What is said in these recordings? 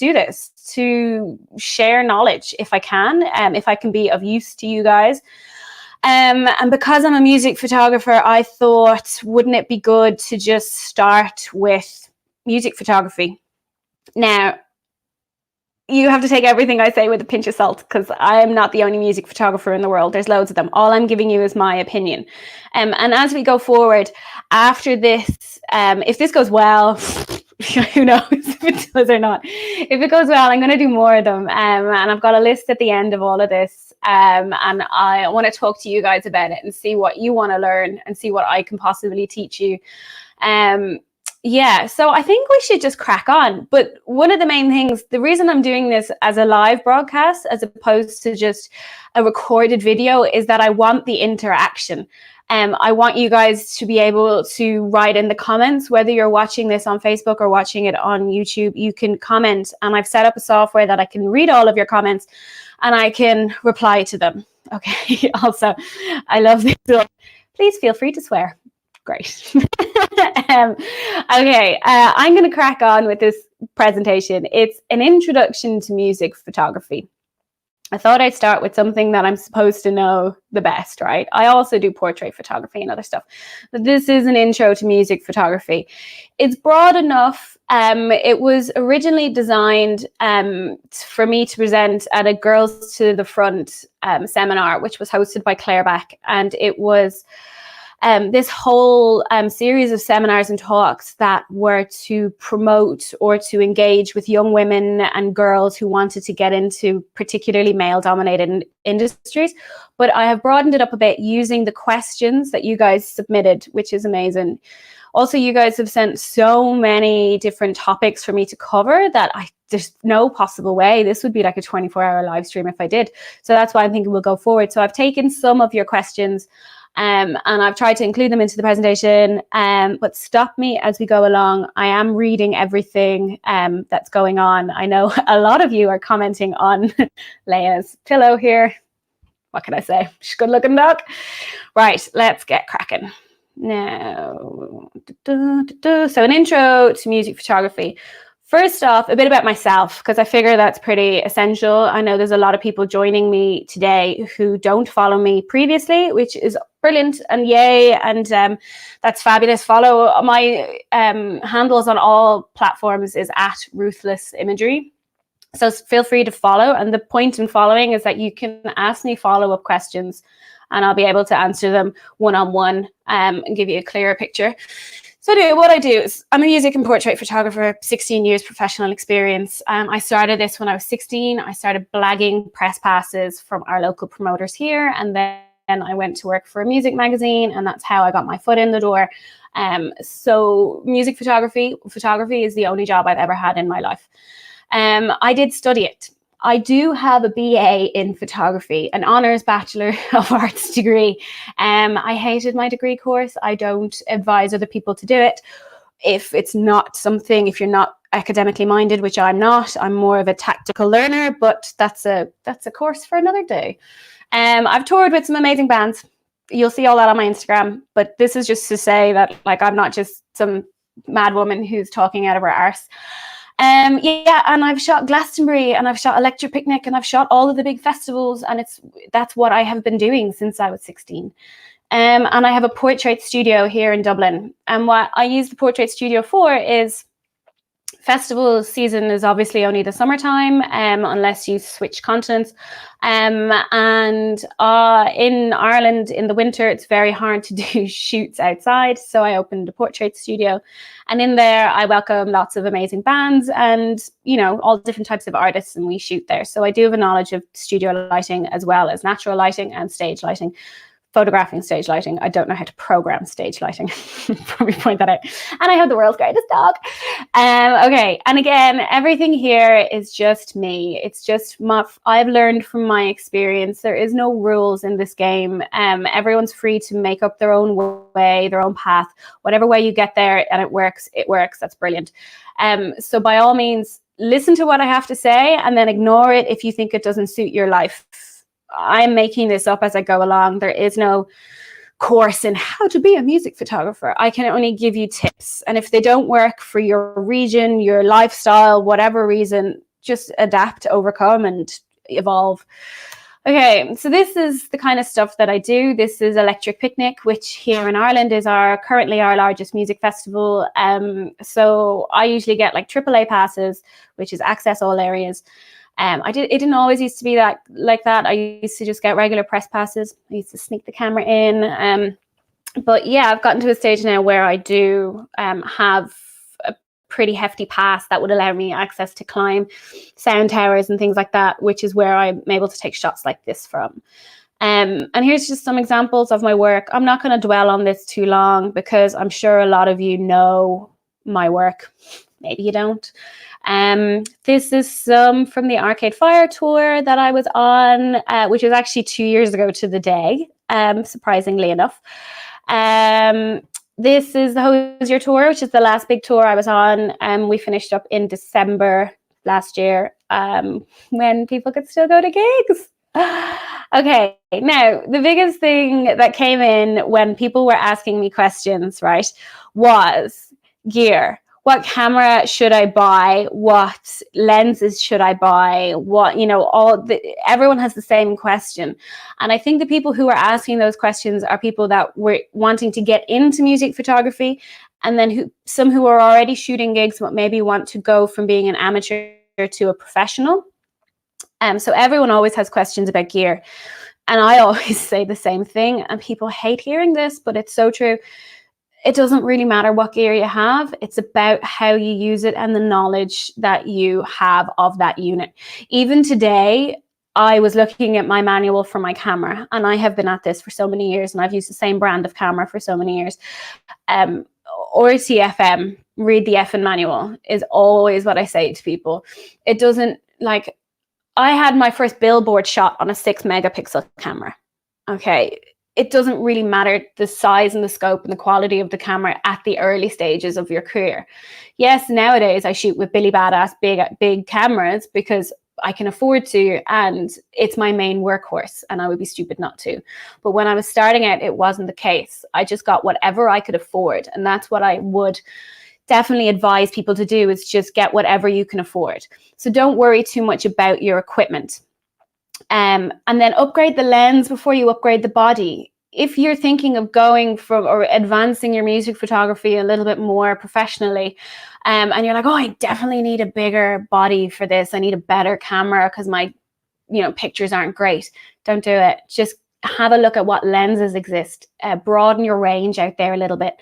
do this, to share knowledge if I can, if I can be of use to you guys. And because I'm a music photographer, I thought, wouldn't it be good to just start with music photography? Now, you have to take everything I say with a pinch of salt, because I am not the only music photographer in the world. There's loads of them. All I'm giving you is my opinion. And as we go forward after this, if this goes well, who knows if it does or not. If it goes well, I'm going to do more of them. And I've got a list at the end of all of this. And I want to talk to you guys about it and see what you want to learn and see what I can possibly teach you. Yeah, so I think we should just crack on. But one of the main things, the reason I'm doing this as a live broadcast as opposed to just a recorded video, is that I want the interaction. I want you guys to be able to write in the comments, whether you're watching this on Facebook or watching it on YouTube, you can comment. And I've set up a software that I can read all of your comments and I can reply to them. Okay, also, I love this. Please feel free to swear. Great. Okay, I'm going to crack on with this presentation. It's an introduction to music photography. I thought I'd start with something that I'm supposed to know the best, right? I also do portrait photography and other stuff, but this is an intro to music photography. It's broad enough. It was originally designed for me to present at a Girls to the Front seminar, which was hosted by Claire Beck, and it was this whole series of seminars and talks that were to promote or to engage with young women and girls who wanted to get into particularly male-dominated industries. But I have broadened it up a bit using the questions that you guys submitted, which is amazing. Also, you guys have sent so many different topics for me to cover that there's no possible way. This would be like a 24-hour live stream if I did. So that's why I'm thinking we'll go forward. So I've taken some of your questions and I've tried to include them into the presentation, but stop me as we go along. I am reading everything that's going on. I know a lot of you are commenting on Leia's pillow here. What can I say? She's a good looking dog. Right, let's get cracking. Now, so an intro to music photography. First off, a bit about myself, because I figure that's pretty essential. I know there's a lot of people joining me today who don't follow me previously, which is brilliant and yay, and that's fabulous. Follow my handles on all platforms is at Ruthless Imagery. So feel free to follow. And the point in following is that you can ask me follow-up questions and I'll be able to answer them one-on-one and give you a clearer picture. So anyway, what I do is I'm a music and portrait photographer, 16 years professional experience. I started this when I was 16. I started blagging press passes from our local promoters here. And then I went to work for a music magazine, and that's how I got my foot in the door. So music photography is the only job I've ever had in my life. I did study it. I do have a BA in photography, an honours Bachelor of Arts degree. I hated my degree course. I don't advise other people to do it. If it's not something, if you're not academically minded, which I'm not, I'm more of a tactical learner, but that's a course for another day. I've toured with some amazing bands. You'll see all that on my Instagram, but this is just to say that like I'm not just some mad woman who's talking out of her arse. Yeah, and I've shot Glastonbury and I've shot Electric Picnic and I've shot all of the big festivals, and that's what I have been doing since I was 16. And I have a portrait studio here in Dublin. And what I use the portrait studio for is festival season is obviously only the summertime, unless you switch continents. And in Ireland in the winter, it's very hard to do shoots outside. So I opened a portrait studio, and in there I welcome lots of amazing bands and, you know, all different types of artists, and we shoot there. So I do have a knowledge of studio lighting as well as natural lighting and stage lighting. Photographing stage lighting. I don't know how to program stage lighting. Probably point that out. And I have the world's greatest dog. Okay. And again, everything here is just me. It's just I've learned from my experience. There is no rules in this game. Everyone's free to make up their own way, their own path. Whatever way you get there and it works, it works. That's brilliant. So by all means, listen to what I have to say and then ignore it if you think it doesn't suit your life. I'm making this up as I go along. There is no course in how to be a music photographer. I can only give you tips. And if they don't work for your region, your lifestyle, whatever reason, just adapt, overcome, and evolve. Okay, so this is the kind of stuff that I do. This is Electric Picnic, which here in Ireland is currently our largest music festival. So I usually get like AAA passes, which is access all areas. It didn't always used to be like that. I used to just get regular press passes. I used to sneak the camera in. But yeah, I've gotten to a stage now where I do have a pretty hefty pass that would allow me access to climb sound towers and things like that, which is where I'm able to take shots like this from. And here's just some examples of my work. I'm not going to dwell on this too long because I'm sure a lot of you know my work. Maybe you don't. This is some from the Arcade Fire tour that I was on, which was actually 2 years ago to the day, surprisingly enough. This is the Hosier tour, which is the last big tour I was on. We finished up in December last year, when people could still go to gigs. Okay, now the biggest thing that came in when people were asking me questions, right, was gear. What camera should I buy? What lenses should I buy? Everyone has the same question. And I think the people who are asking those questions are people that were wanting to get into music photography, and then some who are already shooting gigs but maybe want to go from being an amateur to a professional. So everyone always has questions about gear. And I always say the same thing, and people hate hearing this, but it's so true. It doesn't really matter what gear you have. It's about how you use it and the knowledge that you have of that unit. Even today, I was looking at my manual for my camera, and I have been at this for so many years, and I've used the same brand of camera for so many years. Or CFM, read the effing manual, is always what I say to people. It doesn't, like, I had my first billboard shot on a 6 megapixel camera. Okay. It doesn't really matter the size and the scope and the quality of the camera at the early stages of your career. Yes, nowadays I shoot with Billy Badass big cameras because I can afford to, and it's my main workhorse, and I would be stupid not to. But when I was starting out, it wasn't the case. I just got whatever I could afford, and that's what I would definitely advise people to do, is just get whatever you can afford. So don't worry too much about your equipment. And then upgrade the lens before you upgrade the body. If you're thinking of going from or advancing your music photography a little bit more professionally, and you're like, oh, I definitely need a bigger body for this. I need a better camera because my, pictures aren't great. Don't do it. Just have a look at what lenses exist. Broaden your range out there a little bit.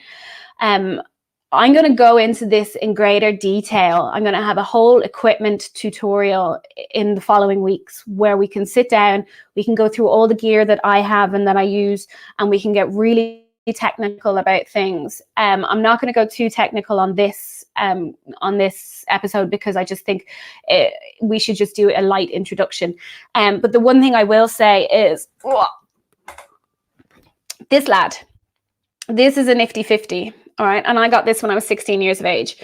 I'm going to go into this in greater detail. I'm going to have a whole equipment tutorial in the following weeks where we can sit down, we can go through all the gear that I have and that I use, and we can get really technical about things. I'm not going to go too technical on this episode because I just think we should just do a light introduction. But the one thing I will say is, this lad, this is a nifty 50. All right, and I got this when I was 16 years of age,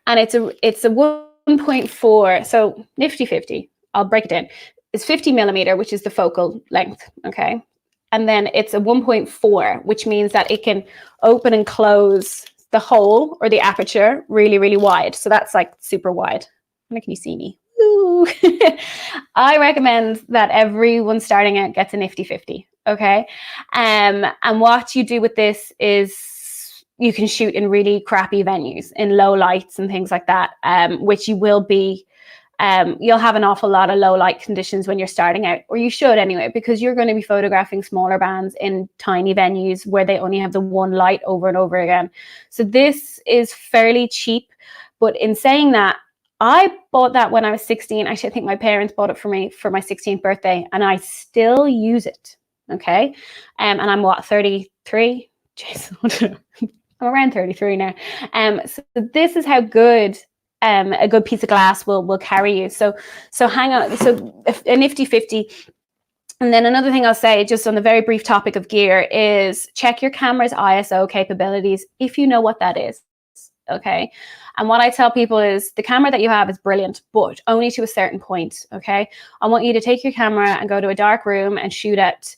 and it's a 1.4. So nifty 50. I'll break it down. It's 50 millimeter, which is the focal length. Okay, and then it's a 1.4, which means that it can open and close the hole or the aperture really, really wide. So that's like super wide. Can you see me? Ooh. I recommend that everyone starting out gets a nifty 50. Okay, and what you do with this is, you can shoot in really crappy venues, in low lights and things like that, which you will be, you'll have an awful lot of low light conditions when you're starting out, or you should anyway, because you're going to be photographing smaller bands in tiny venues where they only have the one light over and over again. So this is fairly cheap, but in saying that, I bought that when I was 16. Actually, I think my parents bought it for me for my 16th birthday, and I still use it. Okay. And I'm 33? Jeez. I'm around 33 now. So this is how good a good piece of glass will carry you. So hang on. So a nifty 50. And then another thing I'll say, just on the very brief topic of gear, is check your camera's ISO capabilities if you know what that is. Okay. And what I tell people is the camera that you have is brilliant, but only to a certain point. Okay. I want you to take your camera and go to a dark room and shoot at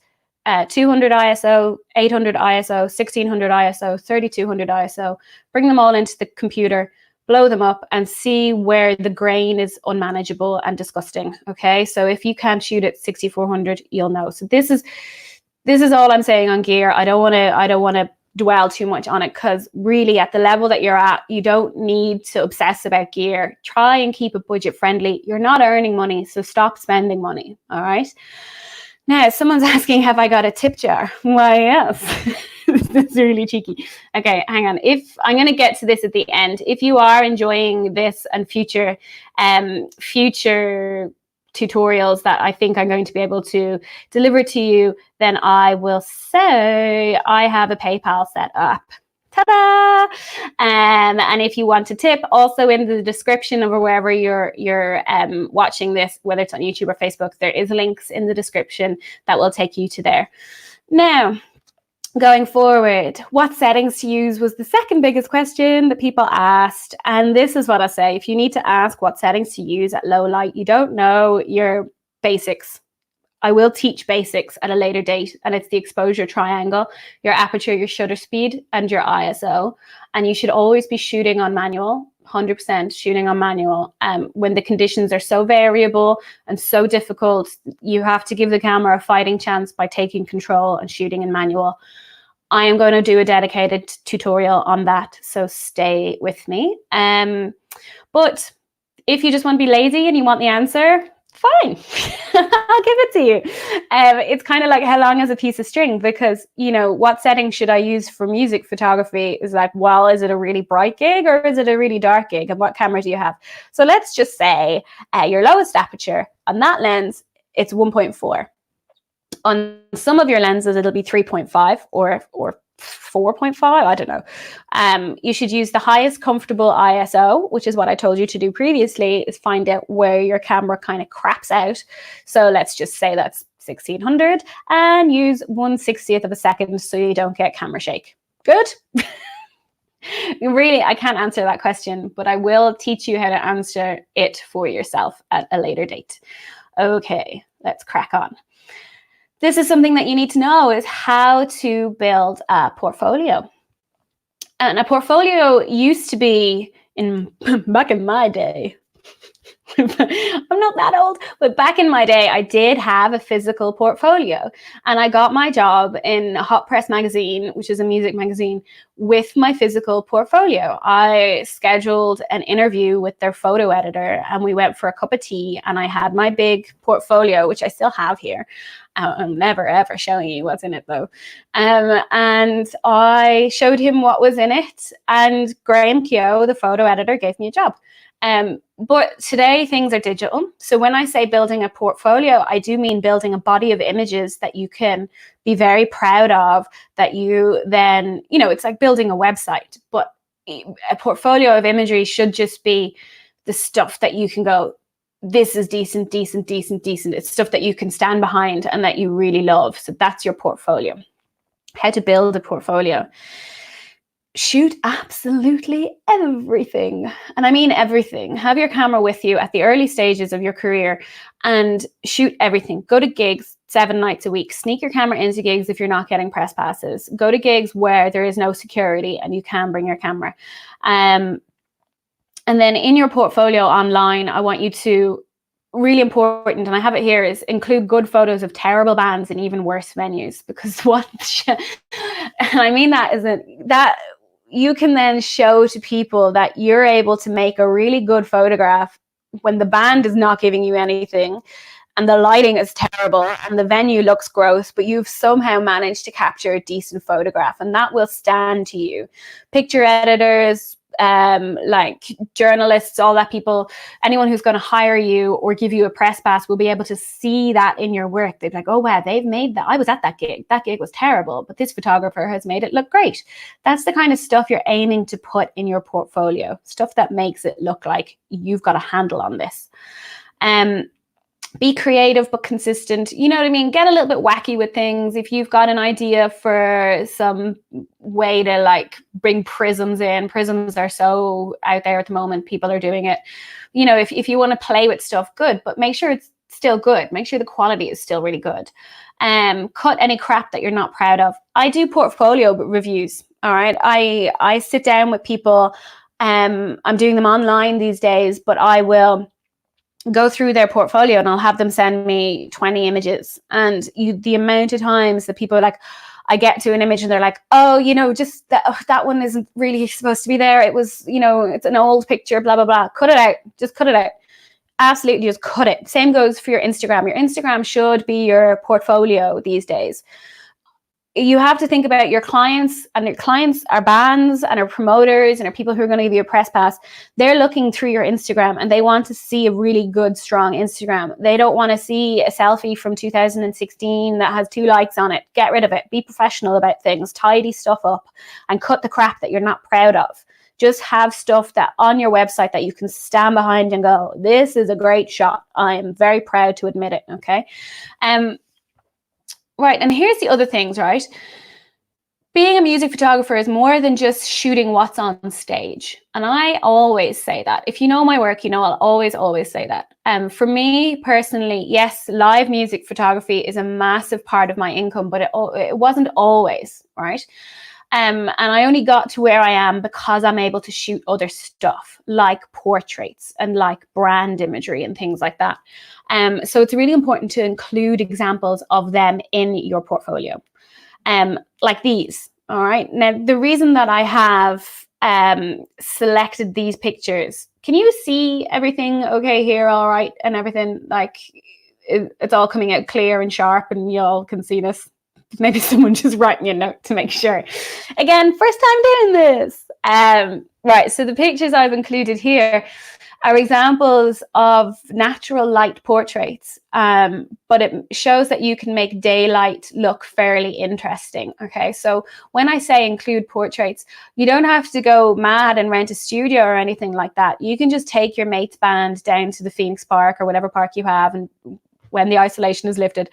200 ISO, 800 ISO, 1600 ISO, 3200 ISO, bring them all into the computer, blow them up and see where the grain is unmanageable and disgusting. Okay, so if you can't shoot at 6400, you'll know. So this is all I'm saying on gear. I don't want to dwell too much on it, because really at the level that you're at, you don't need to obsess about gear. Try and keep it budget friendly. You're not earning money, so stop spending money. All right. Now, someone's asking, have I got a tip jar? Why, yes. That's really cheeky. Okay, hang on. If I'm going to get to this at the end. If you are enjoying this and future tutorials that I think I'm going to be able to deliver to you, then I will say I have a PayPal set up. Ta-da! And if you want a tip, also in the description of wherever you're watching this, whether it's on YouTube or Facebook, there is links in the description that will take you to there. Now, going forward, what settings to use was the second biggest question that people asked. And this is what I say: if you need to ask what settings to use at low light, you don't know your basics. I will teach basics at a later date, and it's the exposure triangle, your aperture, your shutter speed, and your ISO. And you should always be shooting on manual, 100% shooting on manual. When the conditions are so variable and so difficult, you have to give the camera a fighting chance by taking control and shooting in manual. I am going to do a dedicated tutorial on that, so stay with me. But if you just want to be lazy and you want the answer, fine. I'll give it to you. It's kind of like how long is a piece of string, because, you know, what setting should I use for music photography is like, well, is it a really bright gig or is it a really dark gig? And what camera do you have? So let's just say your lowest aperture on that lens, it's 1.4. On some of your lenses, it'll be 3.5 or 4.5, I don't know. You should use the highest comfortable ISO, which is what I told you to do previously, is find out where your camera kind of craps out. So let's just say that's 1600, and use 1/60th of a second so you don't get camera shake. Good? Really, I can't answer that question, but I will teach you how to answer it for yourself at a later date. Okay, let's crack on. This is something that you need to know, is how to build a portfolio. And a portfolio used to be, back in my day, I'm not that old, but back in my day, I did have a physical portfolio. And I got my job in Hot Press magazine, which is a music magazine, with my physical portfolio. I scheduled an interview with their photo editor, and we went for a cup of tea, and I had my big portfolio, which I still have here. I'm never ever showing you what's in it though. And I showed him what was in it, and Graham Keogh, the photo editor, gave me a job. But today things are digital. So when I say building a portfolio, I do mean building a body of images that you can be very proud of, that you then, you know, it's like building a website, but a portfolio of imagery should just be the stuff that you can go, this is decent, decent, decent, decent. It's stuff that you can stand behind and that you really love. So that's your portfolio. How to build a portfolio. Shoot absolutely everything. And I mean everything. Have your camera with you at the early stages of your career and shoot everything. Go to gigs 7 nights a week. Sneak your camera into gigs if you're not getting press passes. Go to gigs where there is no security and you can bring your camera. And then in your portfolio online, I want you to, really important, and I have it here, is include good photos of terrible bands and even worse venues. Because what, and I mean that isn't, that you can then show to people that you're able to make a really good photograph when the band is not giving you anything and the lighting is terrible and the venue looks gross, but you've somehow managed to capture a decent photograph, and that will stand to you. Picture editors, like journalists, all that people, anyone who's going to hire you or give you a press pass will be able to see that in your work. They'd be like, oh wow, they've made that. I was at that gig. That gig was terrible, but this photographer has made it look great. That's the kind of stuff you're aiming to put in your portfolio, stuff that makes it look like you've got a handle on this. Be creative but consistent. You know what I mean? Get a little bit wacky with things. If you've got an idea for some way to like bring prisms in, prisms are so out there at the moment, people are doing it. You know, if you want to play with stuff, good, but make sure it's still good. Make sure the quality is still really good. Cut any crap that you're not proud of. I do portfolio reviews. All right. I sit down with people I'm doing them online these days, but I will go through their portfolio and I'll have them send me 20 images. And the amount of times that people are like, I get to an image and they're like, oh, you know, just that one isn't really supposed to be there. It was, you know, it's an old picture, blah, blah, blah. Cut it out. Just cut it out. Absolutely, just cut it. Same goes for your Instagram. Your Instagram should be your portfolio these days. You have to think about your clients, and your clients are bands and are promoters and are people who are going to give you a press pass. They're looking through your Instagram and they want to see a really good, strong Instagram. They don't want to see a selfie from 2016 that has 2 likes on it. Get rid of it. Be professional about things. Tidy stuff up and cut the crap that you're not proud of. Just have stuff that on your website that you can stand behind and go, this is a great shot. I am very proud to admit it. Okay. Right, and here's the other things, right? Being a music photographer is more than just shooting what's on stage. And I always say that. If you know my work, you know I'll always say that. For me personally, yes, live music photography is a massive part of my income, but it wasn't always, right? And I only got to where I am because I'm able to shoot other stuff like portraits and like brand imagery and things like that. So it's really important to include examples of them in your portfolio, like these. All right. Now, the reason that I have selected these pictures, can you see everything okay here? All right. And everything, like it's all coming out clear and sharp and y'all can see this. Maybe someone just write me a note to make sure. Again, first time doing this. Right, so the pictures I've included here are examples of natural light portraits, but it shows that you can make daylight look fairly interesting. Okay, so when I say include portraits, you don't have to go mad and rent a studio or anything like that. You can just take your mate's band down to the Phoenix Park or whatever park you have, and when the isolation is lifted,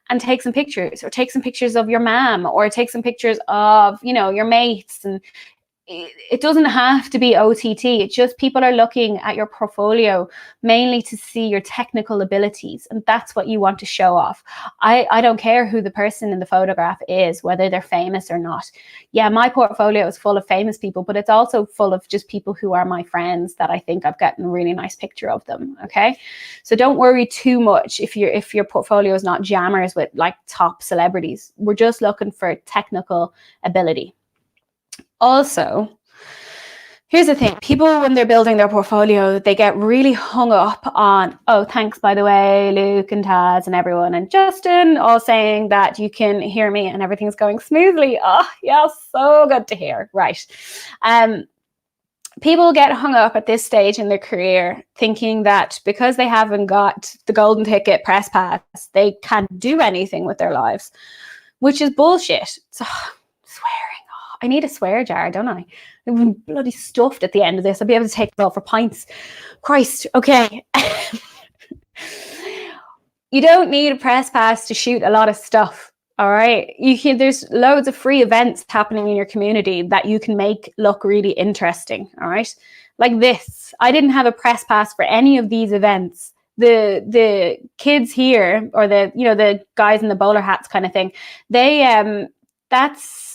and take some pictures, or take some pictures of your mom, or take some pictures of, you know, your mates. And it doesn't have to be OTT. It's just people are looking at your portfolio mainly to see your technical abilities, and that's what you want to show off. I don't care who the person in the photograph is, whether they're famous or not. Yeah, my portfolio is full of famous people, but it's also full of just people who are my friends that I think I've gotten a really nice picture of them. Okay, so don't worry too much if your portfolio is not jammers with like top celebrities. We're just looking for technical ability. Also, here's the thing. People, when they're building their portfolio, they get really hung up on, oh, thanks, by the way, Luke and Taz and everyone and Justin, all saying that you can hear me and everything's going smoothly. Oh, yeah, so good to hear. Right. People get hung up at this stage in their career thinking that because they haven't got the golden ticket press pass, they can't do anything with their lives, which is bullshit. So, swearing. I need a swear jar, don't I? I'm bloody stuffed at the end of this. I'll be able to take it all for pints. Christ, okay. You don't need a press pass to shoot a lot of stuff, all right? There's loads of free events happening in your community that you can make look really interesting, all right? Like this. I didn't have a press pass for any of these events. The kids here, or the guys in the bowler hats kind of thing, that's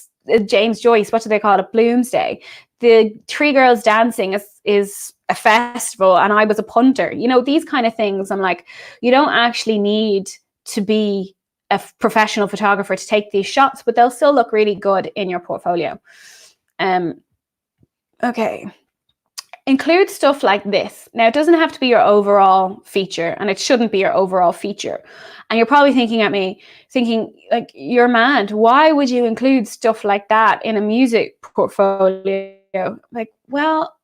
James Joyce, what do they call it? Bloomsday. The Three Girls Dancing is a festival, and I was a punter. You know, these kind of things. I'm like, you don't actually need to be a professional photographer to take these shots, but they'll still look really good in your portfolio. Okay. Include stuff like this. Now, it doesn't have to be your overall feature, and it shouldn't be your overall feature. And you're probably thinking at me, like, you're mad. Why would you include stuff like that in a music portfolio? Like, well,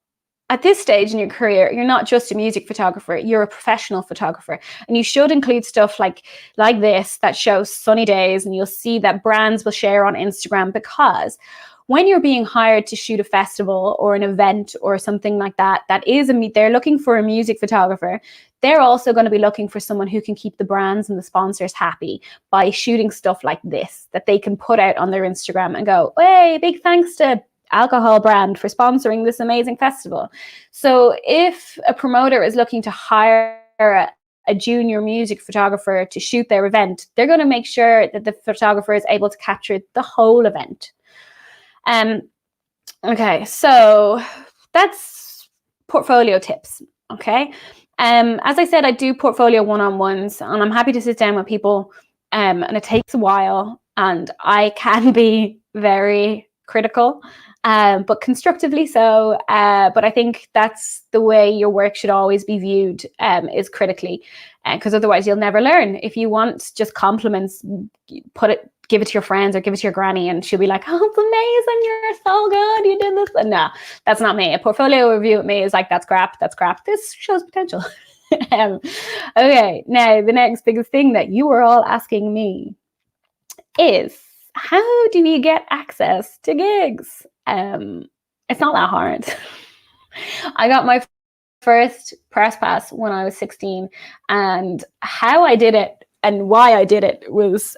at this stage in your career, you're not just a music photographer, you're a professional photographer. And you should include stuff like this that shows sunny days, and you'll see that brands will share on Instagram, because when you're being hired to shoot a festival or an event or something like that, they're looking for a music photographer. They're also going to be looking for someone who can keep the brands and the sponsors happy by shooting stuff like this that they can put out on their Instagram and go, hey, big thanks to alcohol brand for sponsoring this amazing festival. So if a promoter is looking to hire a junior music photographer to shoot their event, they're going to make sure that the photographer is able to capture the whole event. Okay, so that's portfolio tips. Okay. As I said, I do portfolio one-on-ones, and I'm happy to sit down with people, and it takes a while, and I can be very critical, but constructively so. But I think that's the way your work should always be viewed, is critically, because otherwise you'll never learn. If you want just compliments, give it to your friends or give it to your granny, and she'll be like, "Oh, it's amazing! You're so good. You did this." And no, that's not me. A portfolio review with me is like, "That's crap. That's crap. This shows potential." Okay, now the next biggest thing that you were all asking me is, how do you get access to gigs? It's not that hard. I got my first press pass when I was 16, and how I did it and why I did it was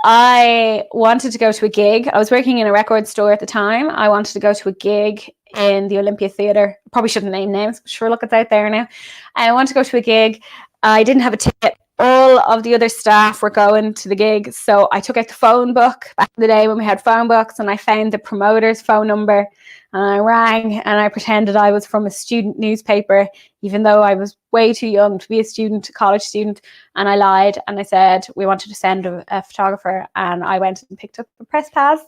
I wanted to go to a gig. I was working in a record store at the time. I wanted to go to a gig in the Olympia Theatre. Probably shouldn't name names. Sure, look, it's out there now. I wanted to go to a gig. I didn't have a ticket. All of the other staff were going to the gig. So I took out the phone book back in the day when we had phone books, and I found the promoter's phone number, and I rang, and I pretended I was from a student newspaper, even though I was way too young to be a college student. And I lied, and I said we wanted to send a photographer, and I went and picked up a press pass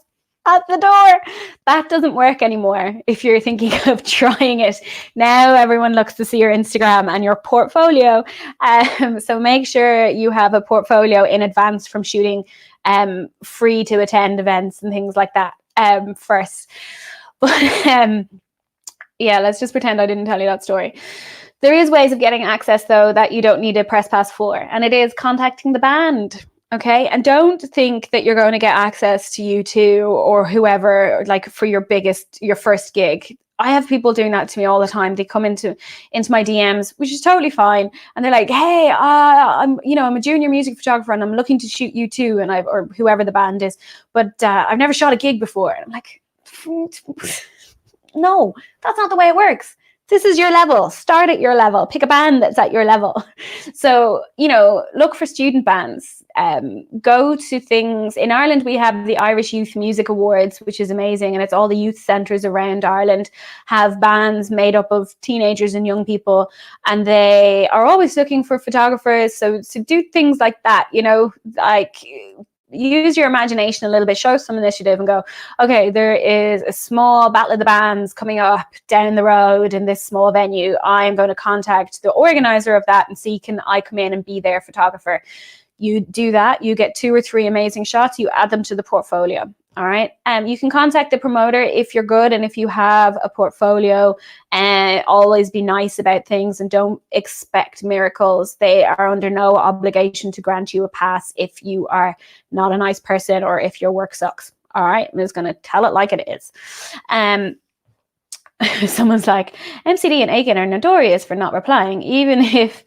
at the door. That doesn't work anymore if you're thinking of trying it. Now everyone looks to see your Instagram and your portfolio. So make sure you have a portfolio in advance from shooting, free to attend events and things like that, first. But yeah, let's just pretend I didn't tell you that story. There is ways of getting access, though, that you don't need a press pass for, and it is contacting the band. Okay, and don't think that you're going to get access to U2 or whoever, like for your first gig. I have people doing that to me all the time. They come into my DMs, which is totally fine, and they're like, "Hey, I'm a junior music photographer, and I'm looking to shoot U2, or whoever the band is, but I've never shot a gig before." And I'm like, no, that's not the way it works. This is your level. Start at your level. Pick a band that's at your level. So, look for student bands. Go to things. In Ireland, we have the Irish Youth Music Awards, which is amazing. And it's all the youth centres around Ireland have bands made up of teenagers and young people. And they are always looking for photographers. So do things like that, like use your imagination a little bit, show some initiative, and go, okay, there is a small battle of the bands coming up down the road in this small venue. I'm going to contact the organizer of that and see, can I come in and be their photographer? You do that, you get 2 or 3 amazing shots, you add them to the portfolio. All right. You can contact the promoter if you're good and if you have a portfolio, and always be nice about things and don't expect miracles. They are under no obligation to grant you a pass if you are not a nice person or if your work sucks. All right. I'm just going to tell it like it is. Someone's like, MCD and Aiken are notorious for not replying, even if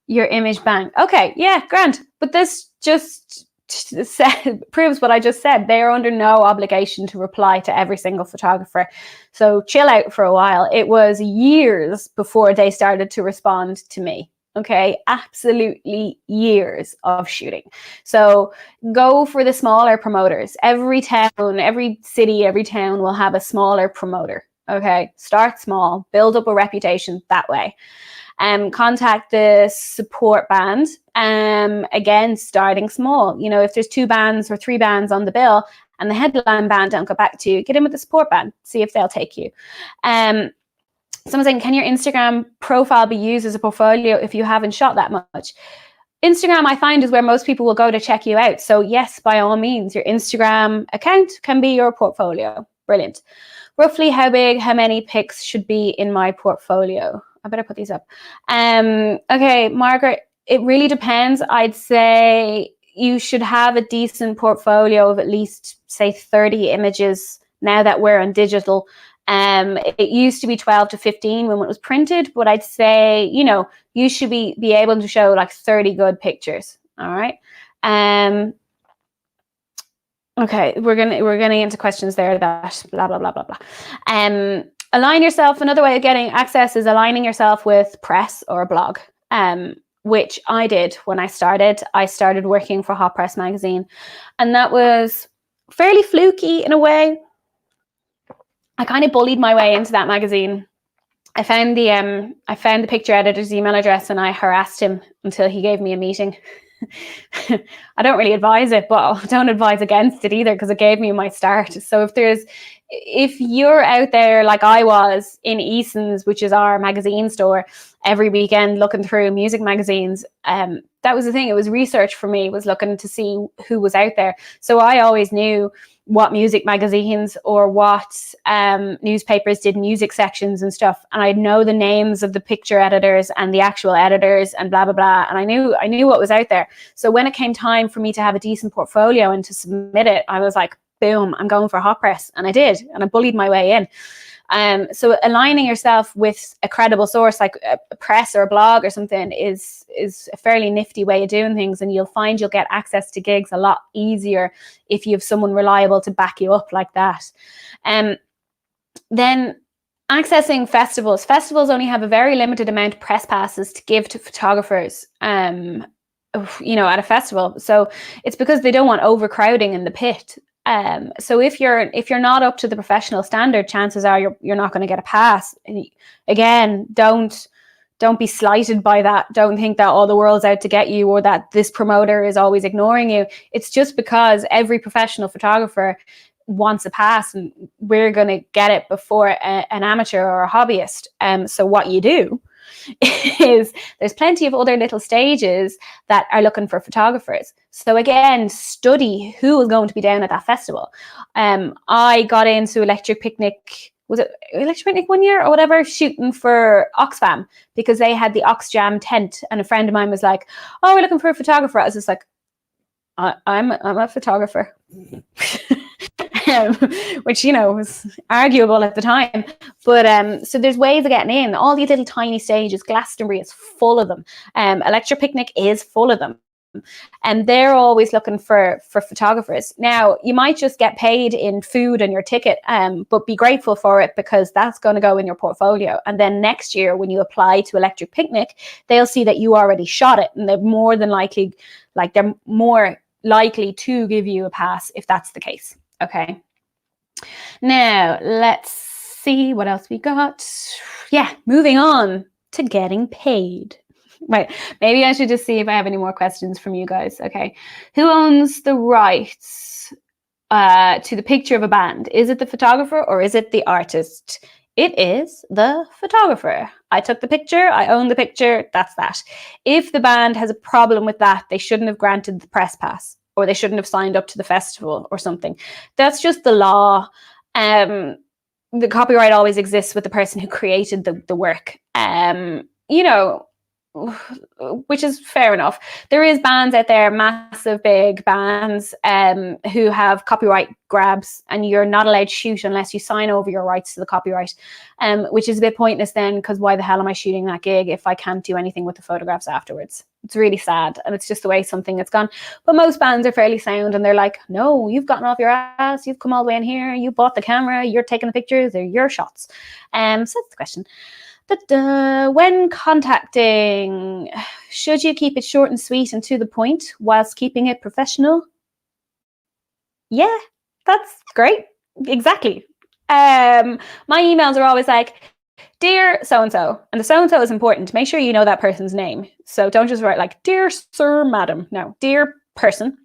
your image bang. Okay. Yeah, grand. But this just proves what I just said. They are under no obligation to reply to every single photographer. So chill out for a while. It was years before they started to respond to me. Okay, absolutely years of shooting. So go for the smaller promoters. Every town, every city, every town will have a smaller promoter. Okay, start small, build up a reputation that way. Contact the support band. Again, starting small. If there's 2 bands or 3 bands on the bill and the headline band don't go back to you, get in with the support band, see if they'll take you. Someone's saying, can your Instagram profile be used as a portfolio if you haven't shot that much? Instagram, I find, is where most people will go to check you out. So yes, by all means, your Instagram account can be your portfolio. Brilliant. Roughly how big, how many pics should be in my portfolio? I better put these up. Okay, Margaret, it really depends. I'd say you should have a decent portfolio of at least, say, 30 images now that we're on digital. It used to be 12 to 15 when it was printed, but I'd say, you should be able to show like 30 good pictures. All right. Okay, we're gonna into questions there that blah blah blah blah blah. Align yourself. Another way of getting access is aligning yourself with press or a blog, which I did when I started. I started working for Hot Press magazine, and that was fairly fluky in a way. I kind of bullied my way into that magazine. I found the picture editor's email address and I harassed him until he gave me a meeting. I don't really advise it, but I don't advise against it either, because it gave me my start. So if you're out there like I was in Eason's, which is our magazine store, every weekend looking through music magazines, that was the thing. It was research for me, was looking to see who was out there. So I always knew what music magazines or what newspapers did music sections and stuff, and I'd know the names of the picture editors and the actual editors and blah blah blah, and I knew what was out there. So when it came time for me to have a decent portfolio and to submit it, I was like, boom, I'm going for hot press, and I did, and I bullied my way in. So aligning yourself with a credible source like a press or a blog or something is a fairly nifty way of doing things, and you'll find you'll get access to gigs a lot easier if you have someone reliable to back you up like that. Then accessing festivals. Festivals only have a very limited amount of press passes to give to photographers, at a festival. So it's because they don't want overcrowding in the pit. So if you're not up to the professional standard, chances are you're not going to get a pass. And again, don't be slighted by that. Don't think that all the world's out to get you, or that this promoter is always ignoring you. It's just because every professional photographer wants a pass, and we're going to get it before an amateur or a hobbyist. So what you do is there's plenty of other little stages that are looking for photographers. So again, study who is going to be down at that festival. I got into Electric Picnic, was it Electric Picnic one year or whatever, shooting for Oxfam, because they had the Ox Jam tent, and a friend of mine was like, oh, we're looking for a photographer. I was just like, I'm a photographer. Which, was arguable at the time. But so there's ways of getting in. All these little tiny stages. Glastonbury is full of them. Electric Picnic is full of them. And they're always looking for photographers. Now, you might just get paid in food and your ticket, but be grateful for it, because that's going to go in your portfolio. And then next year, when you apply to Electric Picnic, they'll see that you already shot it, and they're more likely to give you a pass if that's the case. Okay. Now, let's see what else we got. Yeah, moving on to getting paid. Right. Maybe I should just see if I have any more questions from you guys. Okay. Who owns the rights to the picture of a band? Is it the photographer or is it the artist? It is the photographer. I took the picture. I own the picture. That's that. If the band has a problem with that, they shouldn't have granted the press pass, or they shouldn't have signed up to the festival or something. That's just the law. The copyright always exists with the person who created the work. Which is fair enough. There is bands out there, massive big bands, who have copyright grabs, and you're not allowed to shoot unless you sign over your rights to the copyright, which is a bit pointless then, because why the hell am I shooting that gig if I can't do anything with the photographs afterwards? It's really sad, and it's just the way something has gone. But most bands are fairly sound, and they're like, no, you've gotten off your ass, you've come all the way in here, you bought the camera, you're taking the pictures, they're your shots. So that's the question. When contacting, should you keep it short and sweet and to the point whilst keeping it professional? Yeah, that's great. Exactly. My emails are always like, dear so-and-so, and the so-and-so is important. Make sure you know that person's name. So don't just write like, dear sir, madam. No, dear person.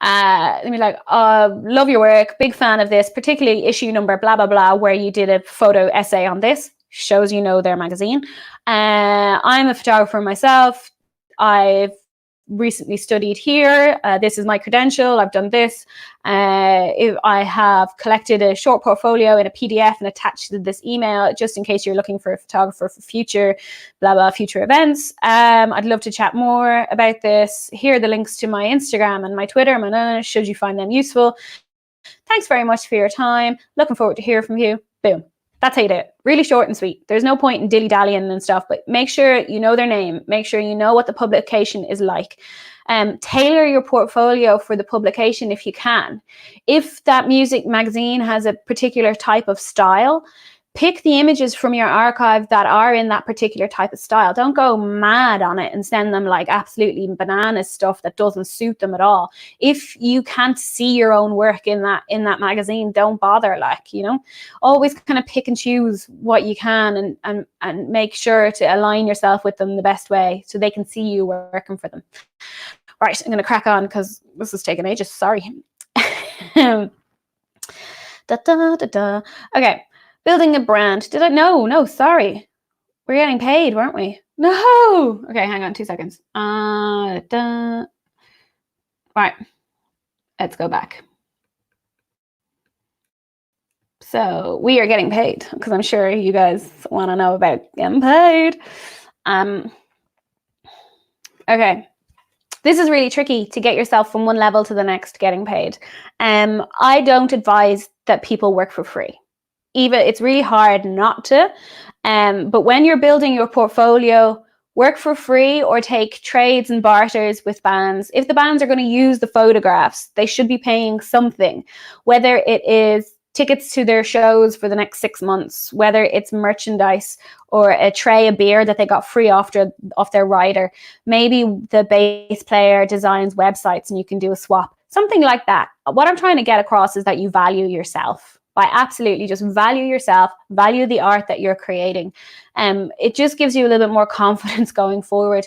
Let me love your work, big fan of this, particularly issue number blah blah blah, where you did a photo essay on this. Shows you know their magazine. I'm a photographer myself. I've recently studied here. This is my credential. I've done this. I have collected a short portfolio in a PDF and attached to this email, just in case you're looking for a photographer for future future events. I'd love to chat more about this. Here are the links to my Instagram and my Twitter, should you find them useful. Thanks very much for your time. Looking forward to hear from you. Boom. That's how you do it. Really short and sweet. There's no point in dilly-dallying and stuff, but make sure you know their name. Make sure you know what the publication is like. Tailor your portfolio for the publication if you can. If that music magazine has a particular type of style, pick the images from your archive that are in that particular type of style. Don't go mad on it and send them like absolutely banana stuff that doesn't suit them at all. If you can't see your own work in that magazine, don't bother. Like, you know, always kind of pick and choose what you can, and make sure to align yourself with them the best way so they can see you working for them. Right, I'm going to crack on because this is taking ages. Sorry. Okay. Building a brand. Did I? No, sorry. We're getting paid, weren't we? No. Okay, hang on 2 seconds. Right. Let's go back. So we are getting paid because I'm sure you guys want to know about getting paid. Okay. This is really tricky to get yourself from one level to the next getting paid. I don't advise that people work for free. Even it's really hard not to, but when you're building your portfolio, work for free or take trades and barters with bands. If the bands are going to use the photographs, they should be paying something, whether it is tickets to their shows for the next 6 months, whether it's merchandise or a tray of beer that they got free off their rider. Maybe the bass player designs websites and you can do a swap, something like that. What I'm trying to get across is that you value yourself. By absolutely just value yourself, value the art that you're creating. It just gives you a little bit more confidence going forward.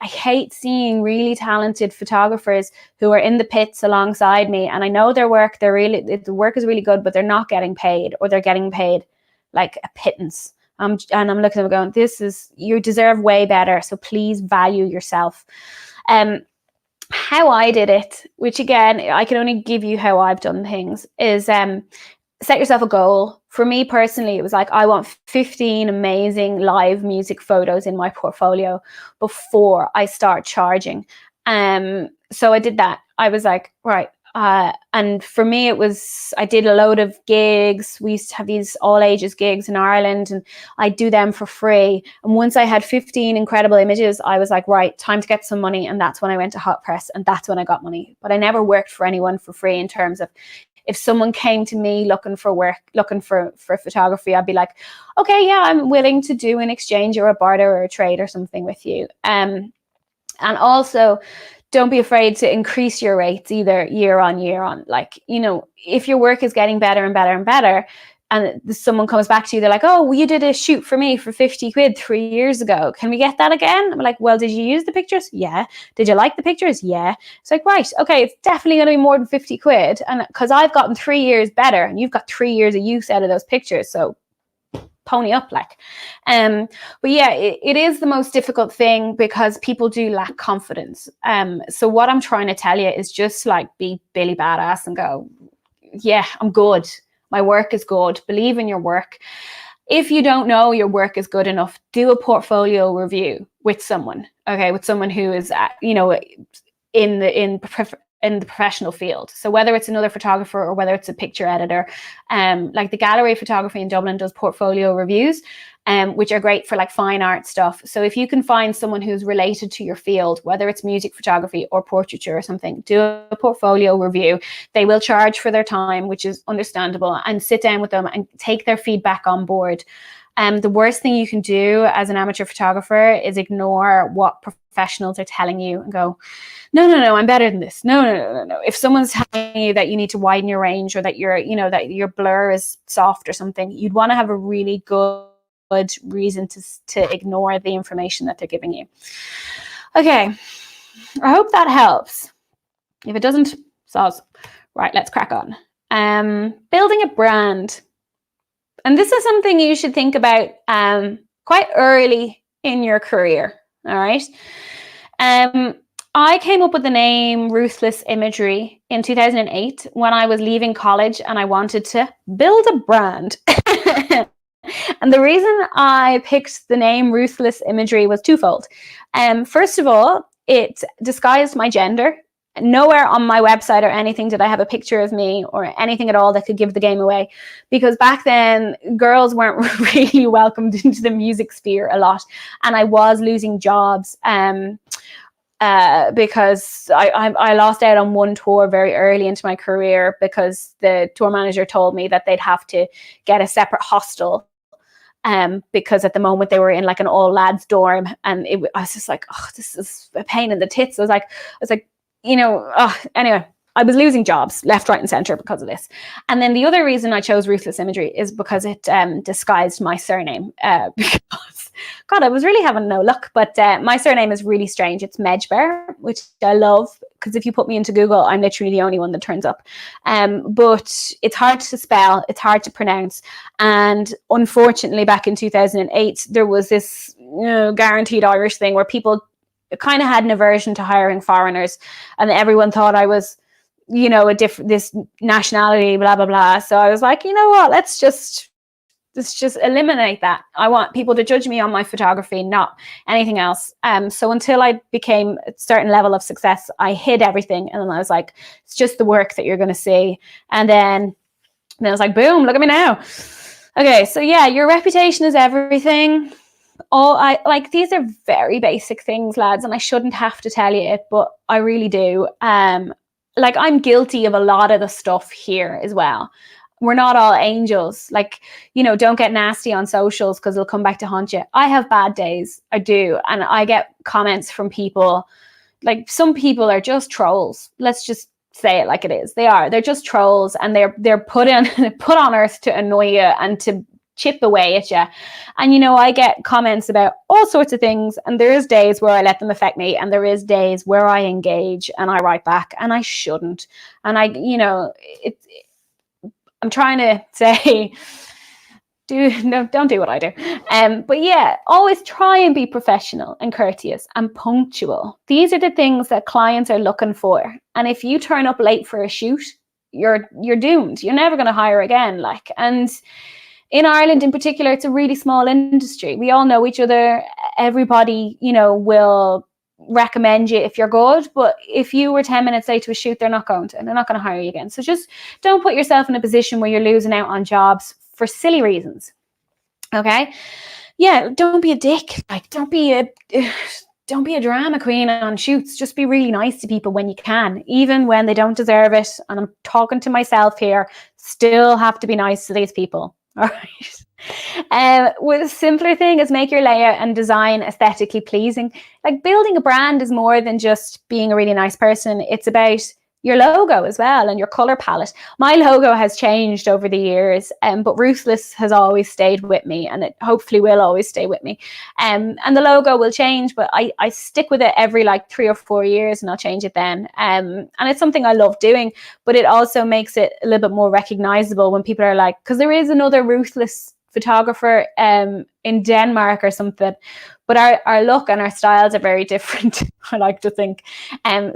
I hate seeing really talented photographers who are in the pits alongside me, and I know their work, the work is really good, but they're not getting paid, or they're getting paid like a pittance. And I'm looking at them going, you deserve way better, so please value yourself. How I did it, which again, I can only give you how I've done things, is set yourself a goal. For me personally, it was like, I want 15 amazing live music photos in my portfolio before I start charging. So I did that. I was like, right. And for me, it was, I did a load of gigs. We used to have these all ages gigs in Ireland, and I do them for free. And once I had 15 incredible images, I was like, right, time to get some money. And that's when I went to Hot Press, and that's when I got money. But I never worked for anyone for free in terms of, if someone came to me looking for work, looking for photography, I'd be like, okay, yeah, I'm willing to do an exchange or a barter or a trade or something with you. And also, don't be afraid to increase your rates either year on. Like, you know, if your work is getting better and better and better, and someone comes back to you, they're like, oh, well, you did a shoot for me for 50 quid 3 years ago. Can we get that again? I'm like, well, did you use the pictures? Yeah. Did you like the pictures? Yeah. It's like, right, okay, it's definitely going to be more than 50 quid. And because I've gotten 3 years better, and you've got 3 years of use out of those pictures. So pony up, like. But yeah, it is the most difficult thing because people do lack confidence. So what I'm trying to tell you is just like, be Billy Badass and go, yeah, I'm good. My work is good. Believe in your work. If you don't know your work is good enough, do a portfolio review with someone. Okay, with someone who is, you know, in the professional field. So whether it's another photographer or whether it's a picture editor, like the Gallery of Photography in Dublin does portfolio reviews, which are great for like fine art stuff. So if you can find someone who's related to your field, whether it's music photography or portraiture or something, do a portfolio review. They will charge for their time, which is understandable, and sit down with them and take their feedback on board. The worst thing you can do as an amateur photographer is ignore what professionals are telling you and go, no, I'm better than this. No. If someone's telling you that you need to widen your range, or that that your blur is soft or something, you'd want to have a really good reason to ignore the information that they're giving you. Okay, I hope that helps. If it doesn't, soz. Right, let's crack on. Building a brand. And this is something you should think about quite early in your career, all right? I came up with the name Ruthless Imagery in 2008 when I was leaving college and I wanted to build a brand. And the reason I picked the name Ruthless Imagery was twofold. First of all, it disguised my gender. Nowhere on my website or anything did I have a picture of me or anything at all that could give the game away, because back then girls weren't really welcomed into the music sphere a lot, and I was losing jobs because I lost out on one tour very early into my career because the tour manager told me that they'd have to get a separate hostel because at the moment they were in like an all lads dorm, and I was just like, oh, this is a pain in the tits. I was like, anyway, I was losing jobs left, right, and center because of this. And then the other reason I chose Ruthless Imagery is because it disguised my surname. Because, God, I was really having no luck. But my surname is really strange. It's Medjber, which I love, because if you put me into Google, I'm literally the only one that turns up. But it's hard to spell. It's hard to pronounce. And unfortunately, back in 2008, there was this guaranteed Irish thing where people kind of had an aversion to hiring foreigners, and everyone thought I was, this nationality, blah, blah, blah. So I was like, you know what, let's just eliminate that. I want people to judge me on my photography, not anything else. So until I became a certain level of success, I hid everything. And then I was like, it's just the work that you're going to see. And then I was like, boom, look at me now. Okay, so yeah, your reputation is everything. These are very basic things, lads, and I shouldn't have to tell you it, but I really do. I'm guilty of a lot of the stuff here as well. We're not all angels. Don't get nasty on socials because it'll come back to haunt you. I have bad days. I do. And I get comments from people. Like, some people are just trolls. Let's just say it like it is. They are. They're just trolls, and they're put on earth to annoy you and to chip away at you. And I get comments about all sorts of things, and there is days where I let them affect me, and there is days where I engage and I write back, and I shouldn't. And I'm trying to say, don't do what I do. But yeah, always try and be professional and courteous and punctual. These are the things that clients are looking for. And if you turn up late for a shoot, you're doomed. You're never going to hire again. And in Ireland in particular, it's a really small industry. We all know each other. Everybody, will recommend you if you're good. But if you were 10 minutes late to a shoot, they're not going to hire you again. So just don't put yourself in a position where you're losing out on jobs for silly reasons. Okay? Yeah, don't be a dick. Don't be a drama queen on shoots. Just be really nice to people when you can, even when they don't deserve it. And I'm talking to myself here. Still have to be nice to these people. All right. With a simpler thing is make your layout and design aesthetically pleasing. Like, building a brand is more than just being a really nice person. It's about your logo as well and your color palette. My logo has changed over the years, but Ruthless has always stayed with me, and it hopefully will always stay with me. And the logo will change, but I stick with it every 3 or 4 years, and I'll change it then. And it's something I love doing, but it also makes it a little bit more recognizable when people are like, because there is another Ruthless photographer in Denmark or something, but our look and our styles are very different, I like to think.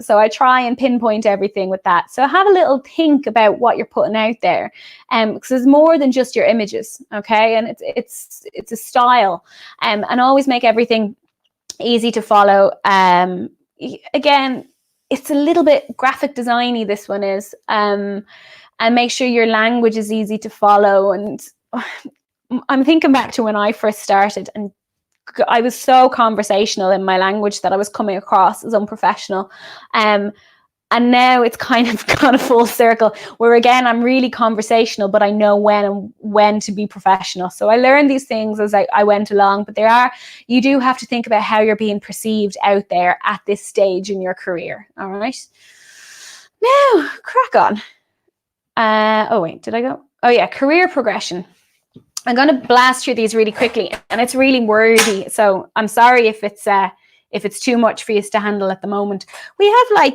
So I try and pinpoint everything with that. So have a little think about what you're putting out there, because it's more than just your images, okay? And it's a style, and always make everything easy to follow. Again, it's a little bit graphic designy, this one is, and make sure your language is easy to follow. And I'm thinking back to when I first started, and I was so conversational in my language that I was coming across as unprofessional. And now it's kind of gone a full circle where, again, I'm really conversational, but I know when to be professional. So I learned these things as I went along, but you do have to think about how you're being perceived out there at this stage in your career. All right. Now, crack on. Oh, wait, did I go? Oh, yeah, career progression. I'm going to blast through these really quickly, and it's really wordy. So I'm sorry if it's too much for you to handle at the moment. We have